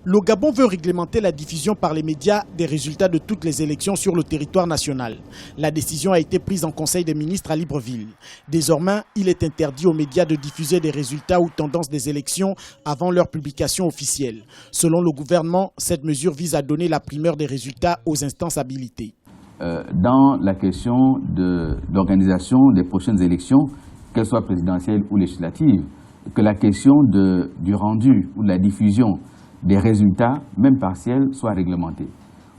Le Gabon veut réglementer la diffusion par les médias des résultats de toutes les élections sur le territoire national. La décision a été prise en Conseil des ministres à Libreville. Désormais, il est interdit aux médias de diffuser des résultats ou tendances des élections avant leur publication officielle. Selon le gouvernement, cette mesure vise à donner la primeur des résultats aux instances habilitées. Dans la question de l'organisation des prochaines élections, qu'elles soient présidentielles ou législatives, que la question du rendu ou de la diffusion des résultats, même partiels, soient réglementés.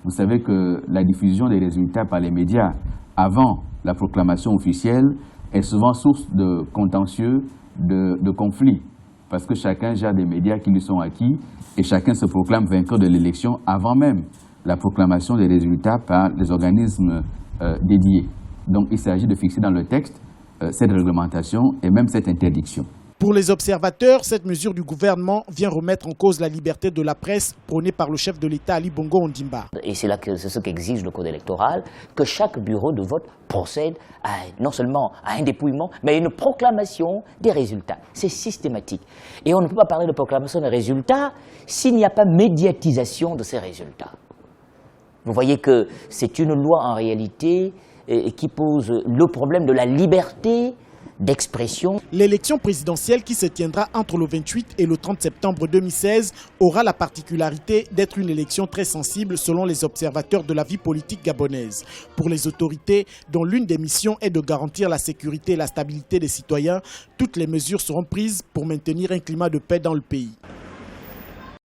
Vous savez que la diffusion des résultats par les médias avant la proclamation officielle est souvent source de contentieux, de conflits, parce que chacun gère des médias qui lui sont acquis et chacun se proclame vainqueur de l'élection avant même la proclamation des résultats par les organismes dédiés. Donc il s'agit de fixer dans le texte cette réglementation et même cette interdiction. Pour les observateurs, cette mesure du gouvernement vient remettre en cause la liberté de la presse prônée par le chef de l'État Ali Bongo Ondimba. Et c'est ce qu'exige le code électoral, que chaque bureau de vote procède non seulement à un dépouillement, mais à une proclamation des résultats. C'est systématique. Et on ne peut pas parler de proclamation des résultats s'il n'y a pas médiatisation de ces résultats. Vous voyez que c'est une loi en réalité qui pose le problème de la liberté d'expression. L'élection présidentielle qui se tiendra entre le 28 et le 30 septembre 2016 aura la particularité d'être une élection très sensible selon les observateurs de la vie politique gabonaise. Pour les autorités, dont l'une des missions est de garantir la sécurité et la stabilité des citoyens, toutes les mesures seront prises pour maintenir un climat de paix dans le pays.